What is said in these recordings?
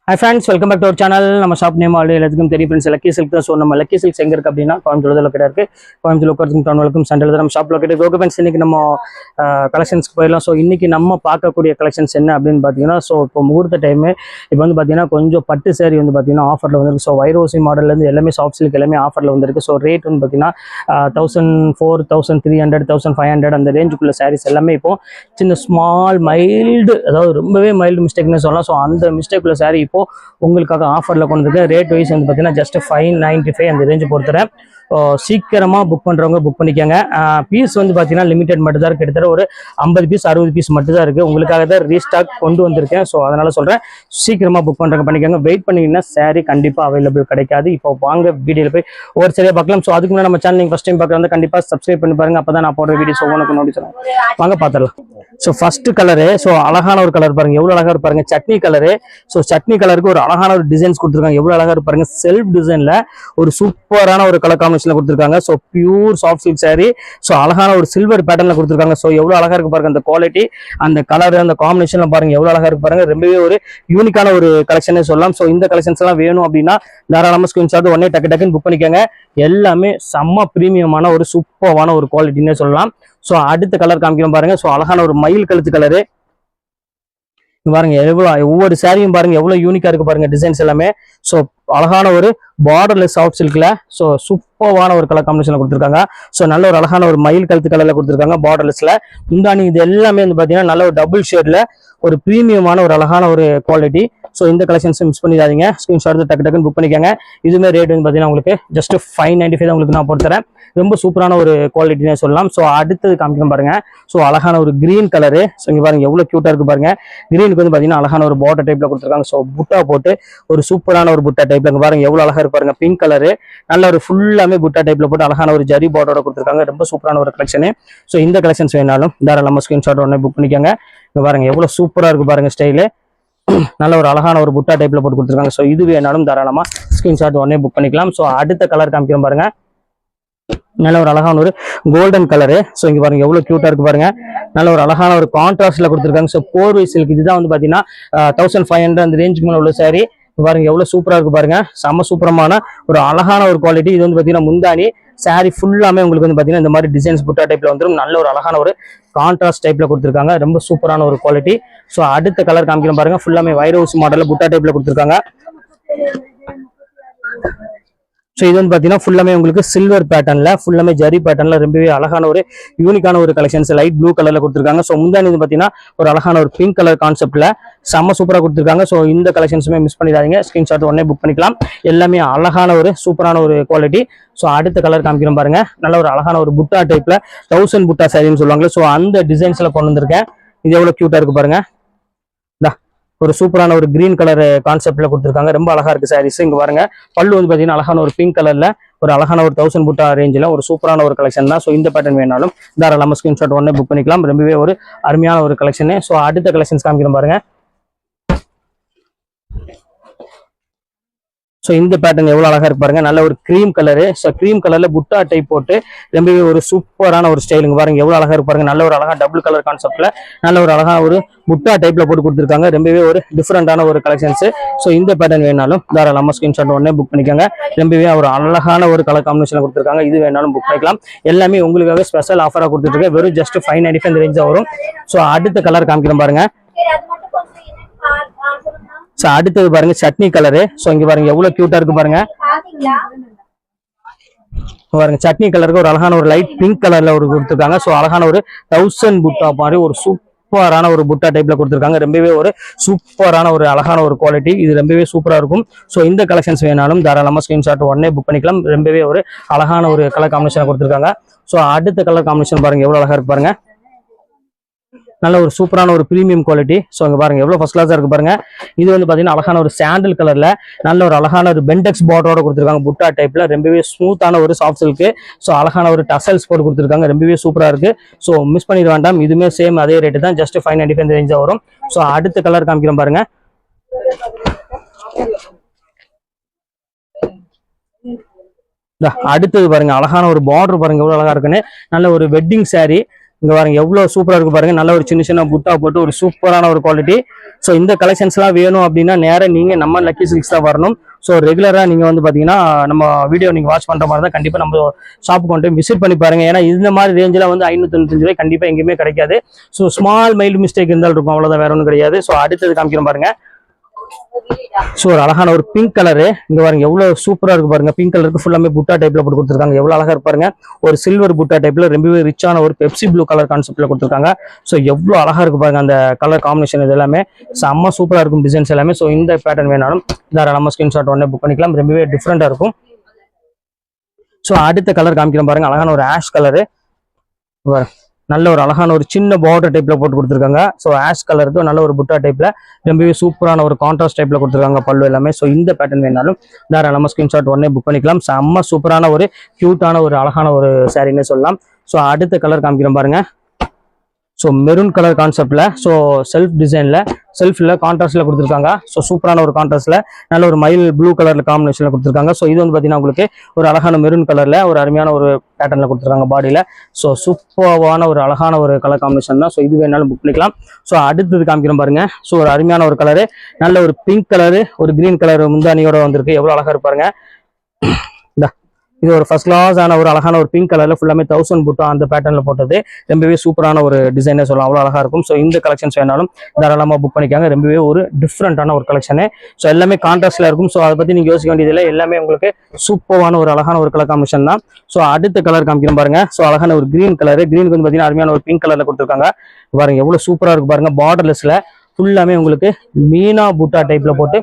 Hi friends, welcome back to our channel. நம்ம shop name already எல்லாத்துக்கும் தெரியும் friends. Lucky silk தான். So நம்ம லக்கி சில்க்ஸ் எங்கே இருக்குது அப்படின்னா கோயம்புத்தூர் லொக்கேட்டாக இருக்குது. கோயம்புத்தூர் லொக்கேட்டுக்கும் டவுனுக்கும் சென்டரில் தான் நம்ம ஷாப் லொக்கேட். ஓகே ஃப்ரெண்ட்ஸ், இன்றைக்கி நம்ம கலெக்ஷன்ஸ்க்கு போயிடலாம். ஸோ இன்றைக்கி நம்ம பார்க்கக்கூடிய கலெக்ஷன்ஸ் என்ன அப்படின்னு பார்த்தீங்கன்னா, ஸோ இப்போ முகூர்த்த டைமு இப்போ வந்து பார்த்தீங்கன்னா கொஞ்சம் பட்டு சேரீ வந்து பார்த்தீங்கன்னா ஆஃபரில் வந்துருக்கு. ஸோ வைரோசி மாடல்லேருந்து எல்லாமே சாஃப்ட் சில்க் எல்லாமே ஆஃபரில் வந்துருக்கு. ஸோ ரேட் வந்து பார்த்தீங்கன்னா 1400, 1300, 1500 அந்த ரேஞ்சுக்குள்ள சாரீஸ் எல்லாமே இப்போ சின்ன ஸ்மால் மைல்டு, அதாவது ரொம்பவே மைல்டு மிஸ்டேக்னு சொல்லலாம். ஸோ அந்த மிஸ்டேக்குள்ள சாரீ இப்போ உங்களுக்கு ஆஃபரில் கொண்டு வந்து ரேட் வைஸ் வந்து பார்த்தீங்கன்னா ஜஸ்ட் 595 அந்த ரேஞ்சு பொறுத்துறேன். சீக்கிரமாக புக் பண்ணுறவங்க புக் பண்ணிக்கோங்க. பீஸ் வந்து பார்த்தீங்கன்னா லிமிடெட் மட்டும் தான் இருக்குது. கிட்டத்தட்ட ஒரு 50 பீஸ் 60 பீஸ் மட்டும் தான் இருக்குது. உங்களுக்காக தான் ரீஸ்டாக் கொண்டு வந்திருக்கேன். ஸோ அதனால் சொல்கிறேன், சீக்கிரமாக புக் பண்ணுறவங்க பண்ணிக்கோங்க. வெயிட் பண்ணிங்கன்னா சாரீ கண்டிப்பாக அவைலபிள் கிடைக்காது. இப்போ வாங்க வீடியோவில் போய் ஒரு சரியாக பார்க்கலாம். ஸோ அதுக்கு முன்னாடி நம்ம சேனல் நீங்கள் ஃபஸ்ட் டைம் பார்க்குறது கண்டிப்பாக சப்ஸ்கிரைப் பண்ணி பாருங்க. அப்போ தான் நான் போடுற வீடியோஸ் ஒவ்வொன்றுக்கு நோட்டி சொல்லுவேன். வாங்க பார்த்துடலாம். ஸோ ஃபர்ஸ்ட் கலரு, ஸோ அழகான ஒரு கலர் பாருங்க, எவ்வளோ அழகாக இருப்பாருங்க, சட்னி கலரு. ஸோ சட்னி கலருக்கு ஒரு அழகான ஒரு டிசைன்ஸ் கொடுத்துருக்காங்க. எவ்வளோ அழகாக இருப்பாருங்க, செல்ஃப் டிசைனில் ஒரு சூப்பரான ஒரு கலர் காம்பினேஷனில் கொடுத்துருக்காங்க. So pure soft silk sorry. So அழகான ஒரு சில்வர் பேட்டர்னில் கொடுத்துருக்காங்க. ஸோ எவ்வளோ அழகாக இருக்கு பாருங்க, அந்த குவாலிட்டி, அந்த கலர், அந்த காம்பினேஷன்ல பாருங்க எவ்வளோ அழகாக இருக்கு பாருங்க. ரொம்பவே ஒரு யூனிக்கான ஒரு கலெக்ஷனே சொல்லலாம். ஸோ இந்த கலெக்ஷன்ஸ் எல்லாம் வேணும் அப்படின்னா தாராளமாக ஸ்கிரீன்ஷாட் உடனே டக்குன்னு புக் பண்ணிக்கோங்க. எல்லாமே செம்ம பிரீமியமான ஒரு சூப்பரான ஒரு குவாலிட்டின்னே சொல்லலாம். ஸோ அடுத்த கலர் காமிக்கிறோம் பாருங்க. ஸோ அழகான ஒரு மயில் கழுத்து கலரு பாருங்க, எவ்வளோ ஒவ்வொரு சாரியும் பாருங்க எவ்வளோ யூனிக்கா இருக்கு பாருங்க, டிசைன்ஸ் எல்லாமே. ஸோ அழகான ஒரு பார்டர்லெஸ் சாஃப்ட் சில்க்ல ஸோ சூப்பரான ஒரு கலர் காம்பினேஷன்ல கொடுத்துருக்காங்க. ஸோ நல்ல ஒரு அழகான ஒரு மயில் கழுத்து கலர்ல கொடுத்துருக்காங்க பார்டர்லெஸ்ல. முந்தானி இது எல்லாமே வந்து பாத்தீங்கன்னா நல்ல ஒரு டபுள் ஷேட்ல ஒரு பிரீமியமான ஒரு அழகான ஒரு குவாலிட்டி. ஸோ இந்த கலெக்ஷன்ஸ் மிஸ் பண்ணிடாதீங்க. ஸ்கிரீன்ஷாட் டக்குன்னு புக் பண்ணிக்கோங்க. இதுவுமே ரேட் வந்து பார்த்தீங்கன்னா உங்களுக்கு ஜஸ்ட் 595 தான் உங்களுக்கு நான் போட்டுறேன். ரொம்ப சூப்பரான ஒரு குவாலிட்டினே சொல்லலாம். ஸோ அடுத்தது காமிக்கணும் பாருங்க. ஸோ அழகான ஒரு கிரீன் கலரு. ஸோ இங்கே பாருங்க எவ்வளோ கியூட்டா இருக்கு பாருங்க. கிரீனுக்கு வந்து பார்த்தீங்கன்னா அழகான ஒரு பார்டர் டைப்ல கொடுத்துருக்காங்க. ஸோ புட்டா போட்டு ஒரு சூப்பரான ஒரு புட்டா டைப்ல இங்க பாருங்க எவ்வளோ அழகா இருக்கு பாருங்க. பிங்க் கலரு நல்ல ஒரு ஃபுல்லாமே புட்டா டைப்ல போட்டு அழகான ஒரு ஜரி பார்டரோட கொடுத்துருக்காங்க. ரொம்ப சூப்பரான ஒரு கலெக்ஷனு. ஸோ இந்த கலெக்ஷன்ஸ் வேணாலும் தாராளமா ஸ்கிரீன்ஷாட் உடனே புக் பண்ணிக்கோங்க. இங்க பாருங்க எவ்வளோ சூப்பரா இருக்கு பாருங்க ஸ்டைலு. நல்ல ஒரு அழகான ஒரு புட்டா டைப்ல போட்டு கொடுத்துருக்காங்க. ஸோ இது வேணாலும் தாராளமா ஸ்கிரீன்ஷாட் உடனே புக் பண்ணிக்கலாம். ஸோ அடுத்த கலர் காமிக்கிறோம் பாருங்க. நல்ல ஒரு அழகான ஒரு கோல்டன் கலரு. ஸோ இங்க பாருங்க எவ்வளவு கியூட்டா இருக்கு பாருங்க. நல்ல ஒரு அழகான ஒரு கான்ட்ராஸ்ட்ல கொடுத்துருக்காங்க. ஸோ போர்வை சில்க் இதுதான் வந்து பாத்தீங்கன்னா 1500 அந்த ரேஞ்சுக்கு மேல உள்ள சாரி. பாருங்க எவ்வளவு சூப்பரா இருக்கு பாருங்க. செம்ம சூப்பரமான ஒரு அழகான ஒரு குவாலிட்டி. இது வந்து பாத்தீங்கன்னா முந்தானி சாரி ஃபுல்லாமே உங்களுக்கு வந்து பாத்தீங்கன்னா இந்த மாதிரி டிசைன்ஸ் புட்டா டைப்ல வந்துடும். நல்ல ஒரு அழகான ஒரு கான்ட்ராஸ்ட் டைப்ல கொடுத்துருக்காங்க. ரொம்ப சூப்பரான ஒரு குவாலிட்டி. ஸோ அடுத்த கலர் காமிக்கிறோம் பாருங்க. ஃபுல்லாமே வைரோஸ் மாடல்ல புட்டா டைப்ல கொடுத்துருக்காங்க. ஸோ இது வந்து பார்த்தீங்கன்னா ஃபுல்லாமே உங்களுக்கு சில்வர் பேட்டர்ல, ஃபுல்லாமே ஜரி பேட்டர்ல ரொம்பவே அழகான ஒரு யூனிக்கான ஒரு கலெக்ஷன்ஸ் லைட் ப்ளூ கலர்ல கொடுத்துருக்காங்க. ஸோ முந்தானி வந்து பார்த்தீங்கன்னா ஒரு அழகான ஒரு பிங்க் கலர் கான்செப்ட்ல செம்ம சூப்பராக கொடுத்துருக்காங்க. ஸோ இந்த கலெக்ஷன்ஸுமே மிஸ் பண்ணிடாதீங்க. ஸ்கிரீன்ஷாட் உடனே புக் பண்ணிக்கலாம். எல்லாமே அழகான ஒரு சூப்பரான ஒரு குவாலிட்டி. ஸோ அடுத்த கலர் காமிக்கிறோம் பாருங்க. நல்ல ஒரு அழகான ஒரு புட்டா டைப்ல 1000 புட்டா சாரின்னு சொல்லுவாங்க. ஸோ அந்த டிசைன்ஸ்ல கொண்டு வந்திருக்கேன். இது எவ்வளவு கியூட்டா இருக்கு பாருங்க. ஒரு சூப்பரான ஒரு கிரீன் கலர் கான்செப்ட்ல கொடுத்துருக்காங்க. ரொம்ப அழகா இருக்கு சாரீஸ். இங்க பாருங்க பல்லு வந்து பாத்தீங்கன்னா அழகான ஒரு பிங்க் கலர்ல ஒரு அழகான ஒரு 1000 புட்டா ரேஞ்சில் ஒரு சூப்பரான ஒரு கலெக்ஷன் தான். ஸோ இந்த பேட்டர்ன் வேணாலும் தாராளமா ஸ்கிரீன்ஷாட் உடனே புக் பண்ணிக்கலாம். ரொம்பவே ஒரு அருமையான ஒரு கலெக்ஷன். ஸோ அடுத்த கலெக்ஷன்ஸ் காமிக்கிறோம் பாருங்க. ஸோ இந்த பேட்டர்ன் எவ்வளோ அழகா இருக்கு பாருங்க. நல்ல ஒரு கிரீம் கலரு. ஸோ கிரீம் கலர்ல புட்டா டைப் போட்டு ரொம்பவே ஒரு சூப்பரான ஒரு ஸ்டைலுங்க பாருங்க எவ்வளோ அழகா இருக்கு பாருங்க. நல்ல ஒரு அழகா டபுள் கலர் கான்செப்ட்ல நல்ல ஒரு அழகா ஒரு புட்டா டைப்ல போட்டு கொடுத்துருக்காங்க. ரொம்பவே ஒரு டிஃப்ரெண்டான ஒரு கலெக்ஷன்ஸ். ஸோ இந்த பேட்டர்ன் வேணாலும் தாராளமா ஸ்கிரீன்ஷாட் உடனே புக் பண்ணிக்கோங்க. ரொம்பவே ஒரு அழகான ஒரு கலர் காம்பினேஷன் கொடுத்துருக்காங்க. இது வேணாலும் புக் பண்ணிக்கலாம். எல்லாமே உங்களுக்காக ஸ்பெஷல் ஆஃபரா கொடுத்துட்டு வெறும் ஜஸ்ட் 595 இந்த ரேஞ்ச் வரும். ஸோ அடுத்த கலர் காமிக்கிறோம் பாருங்க. ஸோ அடுத்தது பாருங்க சட்னி கலரு. ஸோ இங்க பாருங்க எவ்வளவு கியூட்டா இருக்கு பாருங்க. பாருங்க சட்னி கலருக்கு ஒரு அழகான ஒரு லைட் பிங்க் கலர்ல ஒரு கொடுத்துருக்காங்க. ஸோ அழகான ஒரு 1000 புட்டா மாதிரி ஒரு சூப்பரான ஒரு புட்டா டைப்ல கொடுத்துருக்காங்க. ரொம்பவே ஒரு சூப்பரான ஒரு அழகான ஒரு குவாலிட்டி. இது ரொம்பவே சூப்பரா இருக்கும். ஸோ இந்த கலெக்ஷன்ஸ் வேணாலும் தாராளமா ஸ்கிரீன்ஷாட் உடனே புக் பண்ணிக்கலாம். ரொம்பவே ஒரு அழகான ஒரு கலர் காம்பினேஷன் கொடுத்துருக்காங்க. ஸோ அடுத்த கலர் காம்பினேஷன் பாருங்க எவ்வளவு அழகா இருக்கு பாருங்க. நல்ல ஒரு சூப்பரான ஒரு பிரீமியம் குவாலிட்டி. ஸோ இங்க பாருங்க எவ்வளவு ஃபர்ஸ்ட் கிளாஸா இருக்கு பாருங்க. இது வந்து பாத்தீங்கன்னா அழகான ஒரு சாண்டல் கலர்ல நல்ல ஒரு அழகான ஒரு பென்டெக்ஸ் பார்டரோட கொடுத்துருக்காங்க. புட்டா டைப்ல ரொம்பவே ஸ்மூத்தான ஒரு சாஃப்ட் சில்க். ஸோ அழகான ஒரு டசல்ஸ் போட்டு கொடுத்துருக்காங்க. ரொம்பவே சூப்பரா இருக்கு. ஸோ மிஸ் பண்ணிட வேண்டாம். இதுவுமே சேம் அதே ரேட்டு தான், ஜஸ்ட் 595 ரேஞ்சா வரும். ஸோ அடுத்த கலர் காமிக்கிறோம் பாருங்க. அடுத்தது பாருங்க அழகான ஒரு பார்டர் பாருங்க எவ்வளவு அழகா இருக்குன்னு. நல்ல ஒரு வெட்டிங் சாரி. இங்க பாருங்க எவ்வளவு சூப்பரா இருக்கு பாருங்க. நல்ல ஒரு சின்ன சின்ன புட்டா போட்டு ஒரு சூப்பரான ஒரு குவாலிட்டி. ஸோ இந்த கலெக்ஷன்ஸ் எல்லாம் வேணும் அப்படின்னா நேரம் நீங்க நம்ம லக்கி சில்க்ஸ் தான் வரணும். ஸோ ரெகுலரா நீங்க வந்து பாத்தீங்கன்னா நம்ம வீடியோ நீங்க வாட்ச் பண்ற மாதிரி தான் கண்டிப்பா நம்ம ஷாப்புக்கு கொண்டு விசிட் பண்ணி பாருங்க. ஏன்னா இந்த மாதிரி ரேஞ்சில் வந்து 595 ரூபாய் கண்டிப்பா எங்கேயுமே கிடைக்காது. ஸோ ஸ்மால் மைல்டு மிஸ்டேக் இருந்தாலும் இருக்கும், அவ்வளவுதான், வேற ஒன்றும் கிடையாது. ஸோ அடுத்தது காமிக்கிறோம் பாருங்க. ஸோ ஒரு அழகான ஒரு பிங்க் கலரு. இங்க பாருங்க எவ்வளவு சூப்பரா இருக்கு பாருங்க. பிங்க் கலருக்கு ஃபுல்லாமே புட்டா டைப்ல போட்டு கொடுத்துருக்காங்க. எவ்வளவு அழகா இருப்பாருங்க. ஒரு சில்வர் புட்டா டைப்ல ரொம்பவே ரிச்சான ஒரு பெப்சி ப்ளூ கலர் கான்செப்ட்ல கொடுத்துருக்காங்க. ஸோ எவ்வளவு அழகா இருக்கு பாருங்க அந்த கலர் காம்பினேஷன். இது எல்லாமே செம்ம சூப்பரா இருக்கும் டிசைன்ஸ் எல்லாமே. ஸோ இந்த பேட்டர்ன் வேணாலும் நம்ம ஸ்கிரீன்ஷாட் உடனே புக் பண்ணிக்கலாம். ரொம்பவே டிஃப்ரெண்டா இருக்கும். ஸோ அடுத்த கலர் காமிக்கிறோம் பாருங்க. அழகான ஒரு ஆஷ் கலரு. நல்ல ஒரு அழகான ஒரு சின்ன பார்டர் டைப்ல போட்டு கொடுத்துருக்காங்க. ஸோ ஆஷ் கலருக்கு நல்ல ஒரு புட்டா டைப்ல ரொம்பவே சூப்பரான ஒரு கான்ட்ராஸ்ட் டைப்ல கொடுத்துருக்காங்க பல்லு எல்லாமே. ஸோ இந்த பேட்டர்ன் வேணாலும் நம்ம ஸ்கிரீன்ஷாட் உடனே புக் பண்ணிக்கலாம். செம்ம சூப்பரான ஒரு கியூட்டான ஒரு அழகான ஒரு சாரின்னு சொல்லலாம். ஸோ அடுத்த கலர் காமிக்கிறோம் பாருங்க. ஸோ மெரூன் கலர் கான்செப்ட்ல ஸோ செல்ஃப் டிசைன்ல செல்ஃப்ல கான்ட்ராஸ்ட்ல கொடுத்துருக்காங்க. ஸோ சூப்பரான ஒரு கான்ட்ராஸ்ட்ல நல்ல ஒரு மயில் ப்ளூ கலர்ல காம்பினேஷன்ல கொடுத்துருக்காங்க. ஸோ இது வந்து பாத்தீங்கன்னா உங்களுக்கு ஒரு அழகான மெரூன் கலர்ல ஒரு அருமையான ஒரு பேட்டர்ன்ல கொடுத்துருக்காங்க பாடியில. ஸோ சூப்பரான ஒரு அழகான ஒரு கலர் காம்பினேஷன் தான். ஸோ இது வேணாலும் புக் பண்ணிக்கலாம். ஸோ அடுத்தது காமிக்கிறோம் பாருங்க. ஸோ ஒரு அருமையான ஒரு கலரு, நல்ல ஒரு பிங்க் கலரு, ஒரு கிரீன் கலர் முந்தானியோட வந்திருக்கு. எவ்வளவு அழகா இருப்பாருங்க. இது ஒரு ஃபர்ஸ்ட் கிளாஸ் ஆன ஒரு அழகான ஒரு பிங்க் கலர்ல ஃபுல்லாமே 1000 புட்டா அந்த பேட்டர்ன்ல போட்டது. ரொம்பவே சூப்பரான ஒரு டிசைனே சொல்லலாம். அவ்வளவு அழகா இருக்கும். ஸோ இந்த கலெக்ஷன்ஸ் வேணாலும் தாராளமா புக் பண்ணிக்காங்க. ரொம்பவே ஒரு டிஃப்ரெண்டான ஒரு கலெக்ஷனு. ஸோ எல்லாமே கான்ட்ராஸ்ட்ல இருக்கும். ஸோ அதை பத்தி நீங்க யோசிக்க வேண்டியதில்லை. எல்லாமே உங்களுக்கு சூப்பரான ஒரு அழகான ஒரு கலர் காம்பினேஷன் தான். ஸோ அடுத்த கலர் காமிக்கிறோம் பாருங்க. ஸோ அழகான ஒரு கிரீன் கலர். கிரீனுக்கு வந்து பாத்தீங்கன்னா அருமையான ஒரு பிங்க் கலர்ல கொடுத்துருக்காங்க. பாருங்க எவ்வளவு சூப்பரா இருக்கு பாருங்க. பார்டர்லெஸ்ல ஃபுல்லாமே உங்களுக்கு மீனா புட்டா டைப்ல போட்டு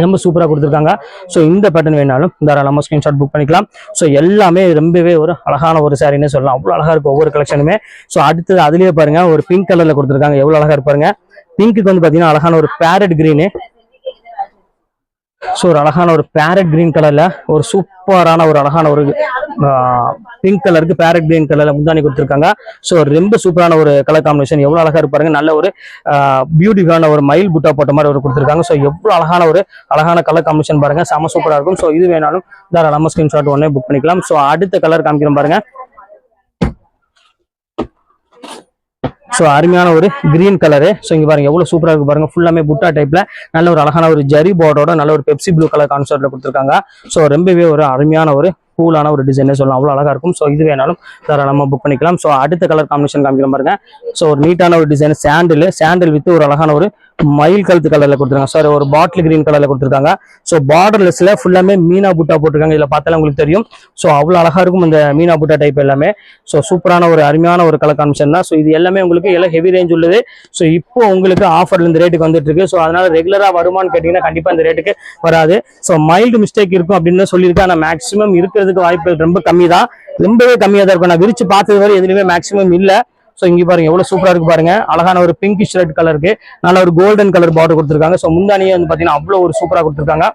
ரொம்ப சூப்பரா கொடுத்துருக்காங்க. ஸோ இந்த பேட்டர்ன் வேணாலும் தாராளமா ஸ்கிரீன்ஷாட் புக் பண்ணிக்கலாம். ஸோ எல்லாமே ரொம்பவே ஒரு அழகான ஒரு சாரின்னு சொல்லலாம். அவ்வளவு அழகா இருக்கும் ஒவ்வொரு கலெக்ஷனுமே. ஸோ அடுத்தது அதுலயே பாருங்க ஒரு பிங்க் கலர்ல கொடுத்துருக்காங்க. எவ்வளவு அழகா இருப்பாருங்க. பிங்க்கு வந்து பாத்தீங்கன்னா அழகான ஒரு பேரட் கிரீனு. ஸோ ஒரு அழகான ஒரு பேரட் கிரீன் கலர்ல ஒரு சூப்பரான ஒரு அழகான ஒரு பிங்க் கலருக்கு பேரட் கிரீன் கலர்ல முந்தானி கொடுத்துருக்காங்க. ஸோ ரொம்ப சூப்பரான ஒரு கலர் காம்பினேஷன். எவ்வளவு அழகா இருப்பாருங்க. நல்ல ஒரு பியூட்டிஃபுல்லான ஒரு மயில் புட்டா போட்ட மாதிரி ஒரு கொடுத்துருக்காங்க. ஸோ எவ்வளவு அழகான கலர் காம்பினேஷன் பாருங்க. செம சூப்பரா இருக்கும். ஸோ இது வேணாலும் தாராளமா ஸ்கிரீன்ஷாட் உடனே புக் பண்ணிக்கலாம். ஸோ அடுத்த கலர் காமிக்கிறோம் பாருங்க. ஸோ அருமையான ஒரு கிரீன் கலரு. ஸோ இங்க பாருங்க எவ்வளவு சூப்பரா இருக்கு பாருங்க. ஃபுல்லாமே புட்டா டைப்ல நல்ல ஒரு அழகான ஒரு ஜரி போர்டோட நல்ல ஒரு பெப்சி ப்ளூ கலர் கான்செப்ட்ல கொடுத்துருக்காங்க. ஸோ ரொம்பவே ஒரு அருமையான ஒரு கூலான ஒரு டிசைனே சொல்லலாம். அவ்வளவு அழகா இருக்கும். ஸோ இது வேணாலும் தாராளமா புக் பண்ணிக்கலாம். ஸோ அடுத்த கலர் காம்பினேஷன் காமிக்கிறோம் பாருங்க. ஸோ ஒரு நீட்டான ஒரு டிசைன் சாண்டில் வித் ஒரு அழகான ஒரு மயில் கழுத்து கலர்ல கொடுத்துருக்காங்க. சார் ஒரு பாட்டில் கிரீன் கலர்ல கொடுத்துருக்காங்க. ஸோ பார்டர்லெஸ்ல ஃபுல்லாமே மீனா புட்டா போட்டிருக்காங்க. இதுல பார்த்தாலும் உங்களுக்கு தெரியும். ஸோ அவ்வளவு அழகா இருக்கும் இந்த மீனா புட்டா டைப் எல்லாமே. ஸோ சூப்பரான ஒரு அருமையான ஒரு கலர் காம்பினேஷன் தான். ஸோ இது எல்லாமே உங்களுக்கு எல்லாம் ஹெவி ரேஞ்ச் உள்ளது. ஸோ இப்போ உங்களுக்கு ஆஃபர்ல இந்த ரேட்டுக்கு வந்துட்டு இருக்கு. ஸோ அதனால ரெகுலரா வருமானு கேட்டீங்கன்னா கண்டிப்பா இந்த ரேட்டுக்கு வராது. ஸோ மைல்டு மிஸ்டேக் இருக்கும் அப்படின்னு சொல்லியிருக்கேன். ஆனால் மேக்ஸிமம் இருக்கிறதுக்கு வாய்ப்புகள் ரொம்ப கம்மி தான். ரொம்பவே கம்மியா தான் இருக்கும். நான் விரிச்சு பார்த்தது வரை எதுலையுமே மேக்ஸிமம் இல்ல. ஸோ இங்க பாருங்க எவ்வளவு சூப்பரா இருக்கு பாருங்க. அழகான ஒரு பிங்கிஷ் ரெட் கலருக்கு நல்ல ஒரு கோல்டன் கலர் பார்டர் கொடுத்துருக்காங்க. ஸோ முந்தானியே வந்து பாத்தீங்கன்னா அவ்வளவு ஒரு சூப்பரா கொடுத்துருக்காங்க.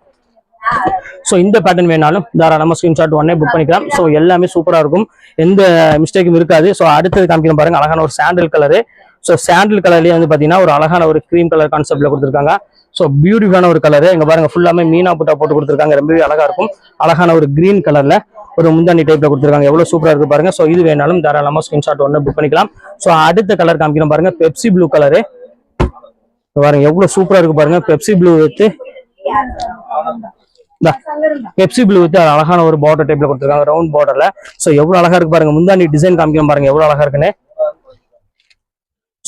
ஸோ இந்த பேட்டர்ன் வேணாலும் தாராளமா ஸ்கிரீன்ஷாட் உடனே புக் பண்ணிக்கலாம். ஸோ எல்லாமே சூப்பரா இருக்கும். எந்த மிஸ்டேக்கும் இருக்காது. ஸோ அடுத்தது காமிக்கிறோம் பாருங்க. அழகான ஒரு சாண்டில் கலரு. ஸோ சாண்டில் கலர்லயே வந்து பாத்தீங்கன்னா ஒரு அழகான ஒரு கிரீம் கலர் கான்செப்ட்ல கொடுத்துருக்காங்க. ஸோ பியூட்டிஃபுல்லான ஒரு கலரு. இங்க பாருங்க ஃபுல்லாமே மீனா புட்டா போட்டு கொடுத்துருக்காங்க. ரொம்பவே அழகா இருக்கும். அழகான ஒரு கிரீன் கலர்ல ஒரு முந்தானி டைப்ல கொடுத்துருக்காங்க. எவ்வளவு சூப்பரா இருக்கு பாருங்க. ஸோ இது வேணாலும் தாராளமா ஸ்கிரீன்ஷாட் ஒன்று புக் பண்ணிக்கலாம். ஸோ அடுத்த கலர் காமிக்கிறோம் பாருங்க. Pepsi blue colour. பாருங்க எவ்வளவு சூப்பரா இருக்கு பாருங்க. பெப்சி ப்ளூ வித் அழகான ஒரு பார்டர் டைப்ல கொடுத்துருக்காங்க. ரவுண்ட் பார்டர்ல. ஸோ எவ்வளவு அழகா இருக்கு பாருங்க. முந்தானி டிசைன் காமிக்கிறோம் பாருங்க எவ்வளவு அழகா இருக்குன்னு.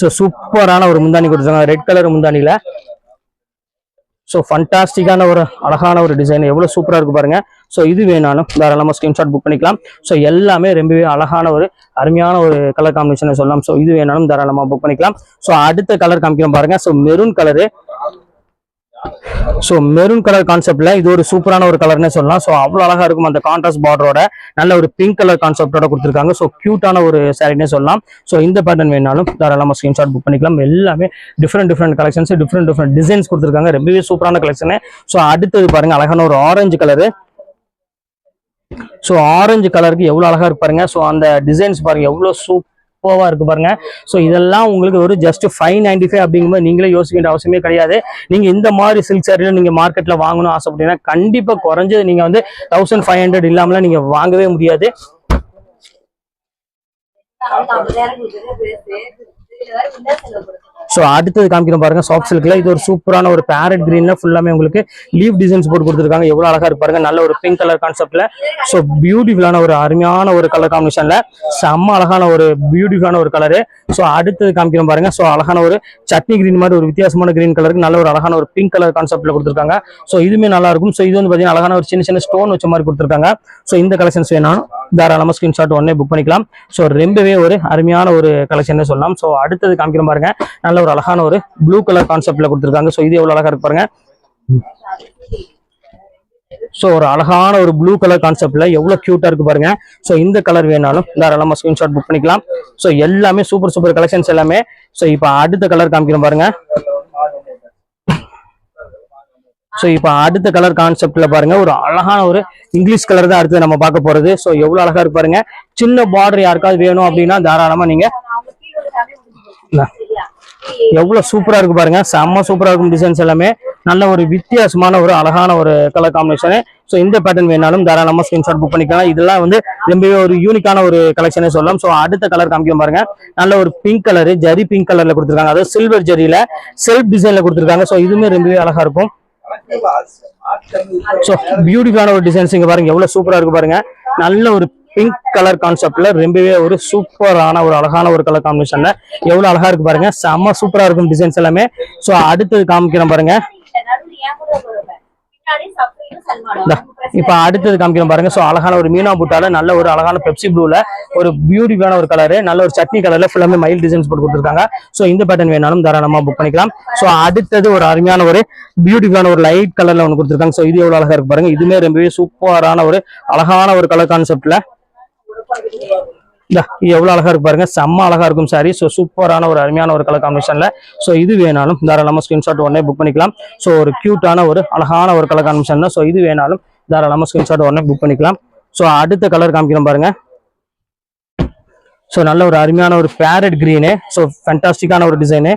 ஸோ சூப்பரான ஒரு முந்தானி கொடுத்துருக்காங்க. ரெட் கலர் முந்தானில. ஸோ ஃபண்டாஸ்டிக்கான ஒரு அழகான ஒரு டிசைன். எவ்வளவு சூப்பரா இருக்கு பாருங்க. ஸோ இது வேணாலும் தாராளமா ஸ்கிரீன்ஷாட் புக் பண்ணிக்கலாம். ஸோ எல்லாமே ரொம்பவே அழகான ஒரு அருமையான ஒரு கலர் காம்பினேஷன் சொல்லலாம். ஸோ இது வேணாலும் தாராளமா புக் பண்ணிக்கலாம். ஸோ அடுத்த கலர் காமிக்கிறோம் பாருங்க. So maroon colour. So maroon colour கான்செப்ட்ல இது ஒரு சூப்பரான ஒரு கலர்னே சொல்லலாம். ஸோ அவ்வளவு அழகா இருக்கும். அந்த கான்ட்ராஸ்ட் பார்டரோட நல்ல ஒரு பிங்க் கலர் கான்செப்டோட கொடுத்துருக்காங்க. ஸோ கியூட்டான ஒரு சாரினே சொல்லலாம். ஸோ இந்த பேட்டர்ன் வேணாலும் தாராளமா ஸ்கிரீன்ஷாட் புக் பண்ணிக்கலாம். எல்லாமே டிஃப்ரெண்ட் கலெக்ஷன்ஸ், டிஃப்ரெண்ட் டிசைன்ஸ் கொடுத்துருக்காங்க. ரொம்பவே சூப்பரான கலெக்ஷன். ஸோ அடுத்தது பாருங்க அழகான ஒரு ஆரஞ்சு கலரு. ஸோ ஆரஞ்சு கலருக்கு எவ்வளவு அழகா இருப்பாருங்க. ஸோ அந்த டிசைன்ஸ் பாருங்க எவ்வளவு சூப்பரா இருக்கு பாருங்க. ஸோ இதெல்லாம் உங்களுக்கு ஒரு ஜஸ்ட் 595 அப்படிங்கும்போது நீங்களே யோசிக்க வேண்டிய அவசியமே கிடையாது. நீங்க இந்த மாதிரி சில்க் சாரியில நீங்க மார்க்கெட்ல வாங்கணும் ஆசைப்பட்டீங்கன்னா கண்டிப்பா குறைஞ்சது நீங்க வந்து 1500 இல்லாமலாம் நீங்க வாங்கவே முடியாது. ஸோ அடுத்தது காமிக்கிறோம் பாருங்க சாஃப்ட் சில்க்ல இது ஒரு சூப்பரான ஒரு பேரட் கிரீன்ல ஃபுல்லாமே உங்களுக்கு லீவ் டிசைன்ஸ் போட்டு கொடுத்துருக்காங்க. எவ்வளவு அழகா இருக்கு பாருங்க. நல்ல ஒரு பிங்க் கலர் கான்செப்ட்ல ஸோ பியூட்டிஃபுல்லான ஒரு அருமையான ஒரு கலர் காம்பினேஷன்ல செம்ம அழகான ஒரு பியூட்டிஃபுல்லான ஒரு கலரு. ஸோ அடுத்தது காமிக்கிறோம் பாருங்க. ஸோ அழகான ஒரு சட்னி கிரீன் மாதிரி ஒரு வித்தியாசமான கிரீன் கலருக்கு நல்ல ஒரு அழகான ஒரு பிங்க் கலர் கான்செப்ட்ல கொடுத்துருக்காங்க. ஸோ இதுவுமே நல்லா இருக்கும். ஸோ இது வந்து பாத்தீங்கன்னா அழகான ஒரு சின்ன சின்ன ஸ்டோன் வச்ச மாதிரி கொடுத்துருக்காங்க. ஸோ இந்த கலெக்ஷன்ஸ் வேணாலும் தாராளமா ஸ்கிரீன்ஷாட் உடனே புக் பண்ணிக்கலாம். ஸோ ரொம்பவே ஒரு அருமையான ஒரு கலெக்ஷன் சொல்லலாம். ஸோ அடுத்தது காமிக்கிறோம் பாருங்க. நல்ல ஒரு அழகான ஒரு ப்ளூ கலர் கான்செப்ட்ல கொடுத்துருக்காங்க. ஸோ இது எவ்வளவு அழகா இருக்கு பாருங்க. ஸோ ஒரு அழகான ஒரு ப்ளூ கலர் கான்செப்ட்ல எவ்வளவு கியூட்டா இருக்கு பாருங்க. ஸோ இந்த கலர் வேணாலும் தாராளமா ஸ்கிரீன்ஷாட் புக் பண்ணிக்கலாம். ஸோ எல்லாமே சூப்பர் சூப்பர் கலெக்ஷன்ஸ் எல்லாமே. ஸோ இப்போ அடுத்த கலர் காமிக்கிறோம் பாருங்க. ஸோ இப்போ அடுத்த கலர் கான்செப்ட்ல பாருங்க ஒரு அழகான ஒரு இங்கிலீஷ் கலர் தான் அடுத்து நம்ம பார்க்க போறது. ஸோ எவ்வளவு அழகா இருக்கு பாருங்க. சின்ன பார்டர் யாருக்காவது வேணும் அப்படின்னா தாராளமா நீங்க எவ்வளவு சூப்பரா இருக்கு பாருங்க. செம்ம சூப்பரா இருக்கும் டிசைன்ஸ் எல்லாமே. நல்ல ஒரு வித்தியாசமான ஒரு அழகான ஒரு கலர் காம்பினேஷன். ஸோ இந்த பேட்டர்ன் வேணாலும் தாராளமா ஸ்கிரீன்ஷாட் புக் பண்ணிக்கலாம். இதெல்லாம் வந்து ரொம்பவே ஒரு யூனிக்கான ஒரு கலெக்ஷனே சொல்லலாம். ஸோ அடுத்த கலர் காமிக்க பாருங்க. நல்ல ஒரு பிங்க் கலர் ஜரி பிங்க் கலர்ல கொடுத்துருக்காங்க. அதாவது சில்வர் ஜரியில செல்ஃப் டிசைன்ல கொடுத்துருக்காங்க. ஸோ இதுவுமே ரொம்பவே அழகா இருக்கும். ஸோ பியூட்டிஃபுல்லான ஒரு டிசைன்ஸ் இங்க பாருங்க எவ்வளவு சூப்பரா இருக்கு பாருங்க. நல்ல ஒரு பிங்க் கலர் கான்செப்ட்ல ரொம்பவே ஒரு சூப்பரான ஒரு அழகான ஒரு கலர் காம்பினேஷன்ல எவ்வளவு அழகா இருக்கு பாருங்க. செம்ம சூப்பரா இருக்கும் டிசைன்ஸ் எல்லாமே. ஸோ அடுத்தது காமிக்கிறேன் பாருங்க. இப்ப அடுத்தது காமிக்கிறோம் பாருங்க. சோ அழகான ஒரு மீனா புட்டால நல்ல ஒரு அழகான பெப்சி ப்ளூல ஒரு பியூட்டிஃபுல்லான ஒரு கலரு நல்ல ஒரு சட்னி கலர்ல ஃபுல்லாமே மைல் டிசைன்ஸ் போட்டு கொடுத்துருக்காங்க. சோ இந்த பேட்டர்ன் வேணாலும் தாராளமா புக் பண்ணிக்கலாம். சோ அடுத்தது ஒரு அருமையான ஒரு பியூட்டிஃபுல்லான ஒரு லைட் கலர்ல ஒன்று கொடுத்துருக்காங்க. சோ இது எவ்வளவு அழகா இருக்கு பாருங்க. இதுமே ரொம்பவே சூப்பரான ஒரு அழகான ஒரு கலர் கான்செப்ட்ல எவ்வளவு அழகா இருக்கு பாருங்க. செம்ம அழகா இருக்கும் சாரி. ஸோ சூப்பரான ஒரு அருமையான ஒரு கலர் காம்பினேஷன்ல ஸோ இது வேணாலும் தாராளமா ஸ்கிரீன்ஷாட் உடனே புக் பண்ணிக்கலாம். ஸோ ஒரு கியூட்டான ஒரு அழகான ஒரு கலர் காம்பினேஷன் தான். ஸோ இது வேணாலும் தாராளமா ஸ்கிரீன்ஷாட் உடனே புக் பண்ணிக்கலாம். ஸோ அடுத்த கலர் காமிக்கிறோம் பாருங்க. ஸோ நல்ல ஒரு அருமையான ஒரு பேரட் கிரீனு. ஸோ ஃபேண்டாஸ்டிக்கான ஒரு டிசைனு.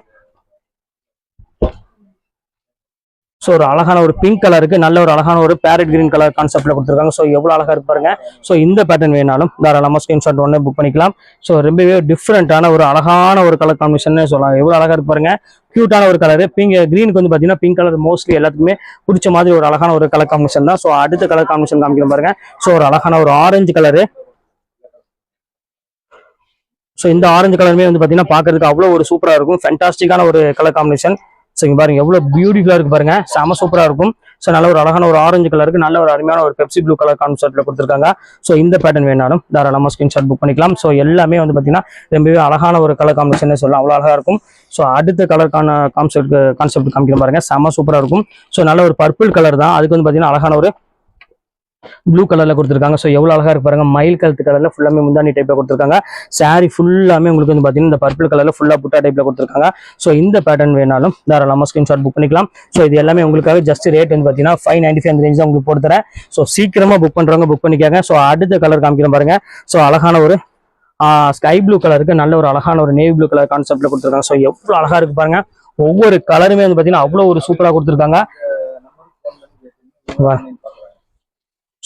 ஸோ ஒரு அழகான ஒரு பிங்க் கலருக்கு நல்ல ஒரு அழகான ஒரு பேரட் கிரீன் கலர் கான்செப்ட்ல கொடுத்துருக்காங்க. ஸோ எவ்வளவு அழகா இருக்கு பாருங்க. ஸோ இந்த பேட்டர்ன் வேணாலும் தாராளமா ஸ்கிரீன்ஷாட் உடனே புக் பண்ணிக்கலாம். ஸோ ரொம்பவே டிஃப்ரெண்டான ஒரு அழகான ஒரு கலர் காம்பினேஷன் சொல்லலாம். எவ்வளவு அழகா இருக்கு பாருங்க. கியூட்டான ஒரு கலர். பிங்க் கிரீனுக்கு வந்து பாத்தீங்கன்னா பிங்க் கலர் மோஸ்ட்லி எல்லாத்துக்குமே பிடிச்ச மாதிரி ஒரு அழகான ஒரு கலர் காம்பினேஷன் தான். ஸோ அடுத்த கலர் காம்பினேஷன் காமிக்கிறோம் பாருங்க. ஸோ ஒரு அழகான ஒரு ஆரஞ்சு கலரு. ஸோ இந்த ஆரஞ்சு கலருமே வந்து பாத்தீங்கன்னா பாக்குறதுக்கு அவ்வளவு ஒரு சூப்பரா இருக்கும். ஃபேண்டாஸ்டிக்கான ஒரு கலர் காம்பினேஷன். ஸோ இங்க பாருங்க எவ்வளவு பியூட்டிஃபுல்லா இருக்கு பாருங்க. செம சூப்பரா இருக்கும். ஸோ நல்ல ஒரு அழகான ஒரு ஆரஞ்சு கலருக்கு நல்ல ஒரு அருமையான ஒரு பெப்சி ப்ளூ கலர் கான்செப்ட்ல கொடுத்துருக்காங்க. ஸோ இந்த பேட்டர்ன் வேணாலும் தாராளமா ஸ்கிரீன்ஷாட் புக் பண்ணிக்கலாம். ஸோ எல்லாமே வந்து பாத்தீங்கன்னா ரொம்பவே அழகான ஒரு கலர் காம்பினேஷன் சொல்லலாம். அவ்வளவு அழகா இருக்கும். ஸோ அடுத்த கலருக்கான கான்செப்ட் காமிக்கிற பாருங்க. செம சூப்பரா இருக்கும். ஸோ நல்ல ஒரு பர்பிள் கலர் தான். அதுக்கு வந்து பாத்தீங்கன்னா அழகான ஒரு ப்ளூ கலர்ல கொடுத்துருக்காங்க. ஸோ எவ்வளவு அழகா இருக்கு பாருங்க. மயில் கழுத்து கலர்ல ஃபுல்லாமே முந்தானி டைப்ல கொடுத்துருக்காங்க. சாரி ஃபுல்லாமே உங்களுக்கு வந்து பாத்தீங்கன்னா இந்த பர்பிள் கலர்ல ஃபுல்லா புட்டா டைப்ல கொடுத்துருக்காங்க. ஸோ இந்த பேட்டர்ன் வேணாலும் தாராளமா ஸ்கிரீன்ஷாட் புக் பண்ணிக்கலாம். ஸோ இது எல்லாமே உங்களுக்காக ஜஸ்ட் ரேட் வந்து பாத்தீங்கன்னா 595 அந்த ரேஞ்ச் தான் உங்களுக்கு போட்டு தரேன். ஸோ சீக்கிரமா புக் பண்றவங்க புக் பண்ணிக்காங்க. ஸோ அடுத்த கலர் காமிக்கிறேன் பாருங்க. ஸோ அழகான ஒரு ஸ்கை ப்ளூ கலருக்கு நல்ல ஒரு அழகான ஒரு நேவி ப்ளூ கலர் கான்செப்ட்ல கொடுத்துருக்காங்க. ஸோ எவ்வளவு அழகா இருக்கு பாருங்க. ஒவ்வொரு கலருமே வந்து பாத்தீங்கன்னா அவ்வளவு ஒரு சூப்பரா கொடுத்துருக்காங்க.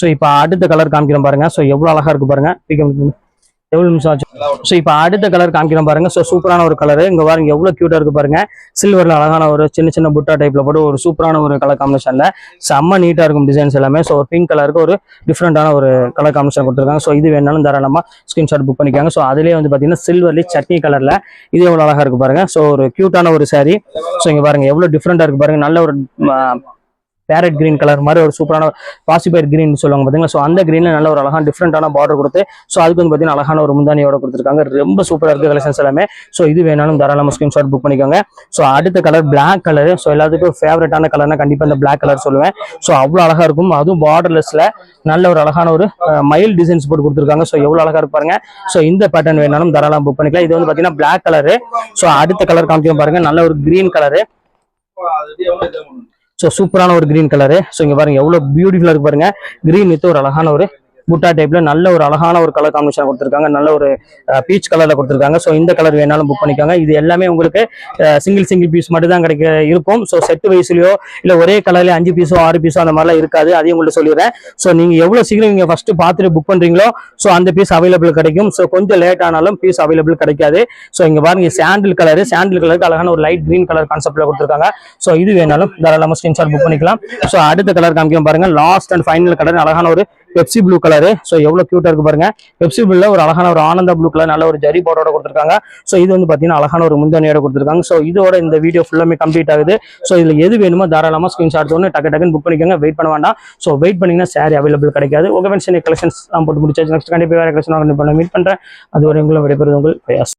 ஸோ இப்போ அடுத்த கலர் காமிக்கிறோம் பாருங்க. ஸோ எவ்வளவு அழகா இருக்கு பாருங்க. எவ்வளவு நிமிஷம் ஆச்சு. ஸோ இப்போ அடுத்த கலர் காமிக்கிறோம் பாருங்க. ஸோ சூப்பரான ஒரு கலர். இங்க பாருங்க எவ்வளவு கியூட்டா இருக்கு பாருங்க. சில்வர்ல அழகான ஒரு சின்ன சின்ன புட்டா டைப்ல போட்டு ஒரு சூப்பரான ஒரு கலர் காம்பினேஷன்ல செம்ம நீட்டா இருக்கும் டிசைன்ஸ் எல்லாமே. ஸோ பிங்க் கலருக்கு ஒரு டிஃப்ரெண்டான ஒரு கலர் காம்பினேஷன் கொடுத்துருக்காங்க. ஸோ இது வேணாலும் தாராளமா ஸ்கிரீன்ஷாட் புக் பண்ணிக்காங்க. ஸோ அதுலேயே வந்து பாத்தீங்கன்னா சில்வர்லி சட்னி கலர்ல இது எவ்வளவு அழகா இருக்கு பாருங்க. ஸோ ஒரு கியூட்டான ஒரு சாரி. ஸோ இங்க பாருங்க எவ்வளவு டிஃப்ரெண்டா இருக்கு பாருங்க. நல்ல ஒரு பேரட் கிரீன் கலர் மாதிரி ஒரு சூப்பரான பாசிபைட் கிரீன் சொல்லுவாங்க பாத்தீங்களா. ஸோ அந்த கிரீன்ல நல்ல ஒரு அழகான டிஃப்ரெண்டான பார்டர் கொடுத்து ஸோ அதுக்கு வந்து பாத்தீங்கன்னா அழகான ஒரு முந்தானியோட கொடுத்துருக்காங்க. ரொம்ப சூப்பரா இருக்கு கலெக்ஷன்ஸ் எல்லாமே. ஸோ இது வேணாலும் தாராளமா ஸ்கிரீன்ஷாட் புக் பண்ணிக்கோங்க. ஸோ அடுத்த கலர் பிளாக் கலர். ஸோ எல்லாத்துக்கும் ஃபேவரட்டான கலர்னா கண்டிப்பா இந்த பிளாக் கலர் சொல்லுவேன். ஸோ அவ்வளவு அழகா இருக்கும். அதுவும் பார்டர்லெஸ்ல நல்ல ஒரு அழகான ஒரு மயில் டிசைன்ஸ் போட்டு கொடுத்துருக்காங்க. ஸோ எவ்வளவு அழகா இருப்பாருங்க. ஸோ இந்த பேட்டர்ன் வேணாலும் தாராளமா புக் பண்ணிக்கலாம். இது வந்து பாத்தீங்கன்னா பிளாக் கலரு. ஸோ அடுத்த கலர் காமிக்க பாருங்க. நல்ல ஒரு கிரீன் கலரு. ஸோ சூப்பரான ஒரு கிரீன் கலரு. ஸோ இங்க பாருங்க எவ்வளவு பியூட்டிஃபுல்லா இருக்கு பாருங்க. கிரீன் வித் ஒரு அழகான ஒரு புட்டா டைப்ல நல்ல ஒரு அழகான ஒரு கலர் காம்பினேஷன் கொடுத்துருக்காங்க. நல்ல ஒரு பீச் கலர்ல கொடுத்துருக்காங்க. ஸோ இந்த கலர் வேணாலும் புக் பண்ணிக்கோங்க. இது எல்லாமே உங்களுக்கு சிங்கிள் பீஸ் மட்டும் தான் இருக்கும். ஸோ செட் வைஸ்லயோ இல்ல ஒரே கலர்ல 5 பீஸோ 6 பீஸோ அந்த மாதிரிலாம் இருக்காது. அதையும் உங்களுக்கு சொல்லிடுறேன். ஸோ நீங்க எவ்வளவு சீக்கிரம் நீங்க ஃபர்ஸ்ட் பார்த்துட்டு புக் பண்றீங்களோ ஸோ அந்த பீஸ் அவைலபிள் கிடைக்கும். ஸோ கொஞ்சம் லேட் ஆனாலும் பீஸ் அவைலபிள் கிடைக்காது. ஸோ இங்க பாருங்க சாண்டில் கலருக்கு அழகான ஒரு லைட் கிரீன் கலர் கான்செப்ட்ல கொடுத்துருக்காங்க. ஸோ இது வேணாலும் தாராளமா ஸ்கிரீன்ஷாட் புக் பண்ணிக்கலாம். ஸோ அடுத்த கலர் காமிக்கும் பாருங்க. லாஸ்ட் அண்ட் ஃபைனல் கலர் அழகான ஒரு பெப்சி ப்ளூ கலரு. ஸோ எவ்வளவு கியூட்டா இருக்கு பாருங்க. பெப்சி ப்ளூல ஒரு அழகான ஒரு ஆனந்தா ப்ளூ கலர் நல்ல ஒரு ஜரி போர்டோட கொடுத்துருக்காங்க. ஸோ இது வந்து பாத்தீங்கன்னா அழகான ஒரு முந்தணியோட கொடுத்துருக்காங்க. ஸோ இதோட இந்த வீடியோ ஃபுல்லாமே கம்ப்ளீட் ஆகுது. ஸோ இதுல எது வேணுமோ தாராளமா ஸ்கிரீன்ஷாட் ஒன்று டக்குன்னு புக் பண்ணிக்கோங்க. வெயிட் பண்ண வேண்டாம். ஸோ வெயிட் பண்ணீங்கன்னா சாரி அவைலபிள் கிடைக்காது. ஓகே ஃப்ரெண்ட்ஸ், கலெக்ஷன்ஸ் போட்டு முடிச்சாச்சு. நெக்ஸ்ட் கண்டிப்பாக வேற கலெக்ஷன் மீட் பண்றேன். அது ஒரு உங்களை விடைபெறுவது உங்கள் பிரயாஸ்.